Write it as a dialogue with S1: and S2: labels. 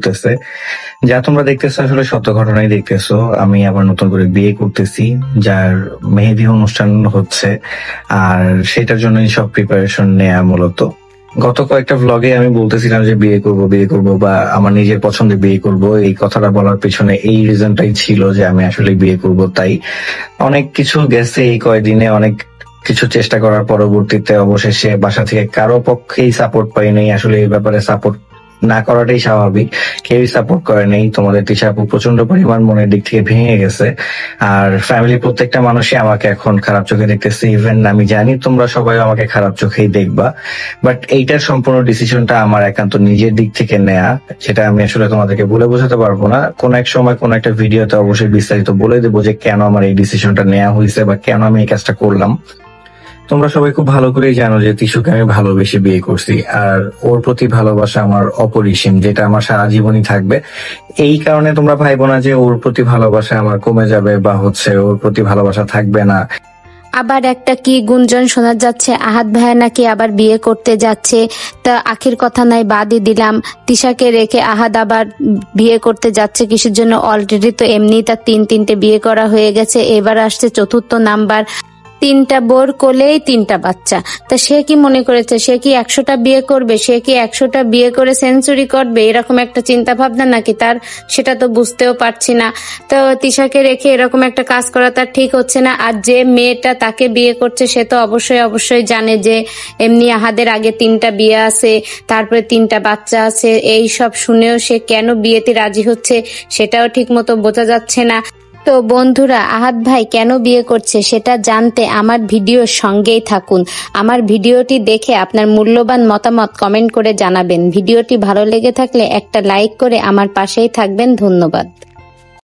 S1: ঘটতেছে। যা তোমরা দেখতেছো আসলে সত্য ঘটনাই দেখতেছো। আমি আবার নতুন করে বিয়ে করতেছি, যার মেহেদি অনুষ্ঠান হচ্ছে, আর সেটার জন্যই সব প্রিপারেশন নেয়া মূলত। গত কয়েকটা ভ্লগে আমি বলতেছিলাম যে বিয়ে করব বা আমার নিজের পছন্দে বিয়ে করব। এই কথাটা বলার পেছনে এই রিজনটাই ছিল যে আমি আসলে বিয়ে করব। তাই অনেক কিছু গেছে এই কয়দিনে, অনেক কিছু চেষ্টা করার পরবর্তীতে অবশেষে বাসা থেকে কারো পক্ষেই সাপোর্ট পাই নাই। আসলে এই ব্যাপারে সাপোর্ট না করাটাই স্বাভাবিক, কেউই সাপোর্ট করে নেই। তোমাদের তিশা আপু প্রচন্ড পরিমাণ মনের দিক থেকে ভেঙে গেছে, আর ফ্যামিলির প্রত্যেকটা মানুষই আমাকে এখন খারাপ চোখে দেখতেছে। ইভেন আমি জানি তোমরা সবাই আমাকে খারাপ চোখেই দেখবা, বাট এইটার সম্পূর্ণ ডিসিশনটা আমার একান্ত নিজের দিক থেকে নেয়া, সেটা আমি আসলে তোমাদেরকে বলে বোঝাতে পারবো না। কোন এক সময় কোন একটা ভিডিওতে অবশ্যই বিস্তারিত বলে দেবো যে কেন আমার এই ডিসিশনটা নেওয়া হয়েছে বা কেন আমি এই কাজটা করলাম। তোমরা সবাই খুব ভালো করেই জানো যে তিশুকে আমি ভালোবেসে বিয়ে করছি, আর ওর প্রতি ভালোবাসা আমার অপরিসীম, যেটা আমার সারা জীবনই থাকবে। এই কারণে তোমরা ভাইবো না যে ওর প্রতি ভালোবাসা আমার কমে যাবে বা ওর প্রতি ভালোবাসা থাকবে না।
S2: আবার একটা কি গুঞ্জন শোনা যাচ্ছে, আহাদ ভাইয়া নাকি আবার বিয়ে করতে যাচ্ছে। তা আখির কথা নাই বাদই দিলাম, তিশাকে রেখে আহাদ আবার বিয়ে করতে যাচ্ছে কিসের জন্য? অলরেডি তো এমনি তার তিনটে বিয়ে করা হয়ে গেছে, এবার আসছে চতুর্থ নাম্বার। 3টা বোর কোলেই 3টা বাচ্চা। তা সে কি মনে করেছে সে কি 100টা বিয়ে করবে? সে কি 100টা বিয়ে করে সেঞ্চুরি করবে? এরকম একটা চিন্তা ভাবনা নাকি তার? সেটা তো বুঝতেও পারছি না। তো তিশাকে রেখে এরকম একটা কাজ করা তার ঠিক হচ্ছে না। আর যে মেয়েটা তাকে বিয়ে করছে সে তো অবশ্যই জানে যে এমনি আহাদের আগে 3টা বিয়ে আছে, তারপরে 3টা বাচ্চা আছে। এই সব শুনেও সে কেন বিয়েতে রাজি হচ্ছে সেটাও ঠিক মতো বোঝা যাচ্ছে না। তো বন্ধুরা, আহাদ ভাই কেন বিয়ে করছে সেটা জানতে আমার ভিডিওর সঙ্গেই থাকুন। আমার ভিডিওটি দেখে আপনার মূল্যবান মতামত কমেন্ট করে জানাবেন। ভিডিওটি ভালো লেগে থাকলে একটা লাইক করে আমার পাশেই থাকবেন। ধন্যবাদ।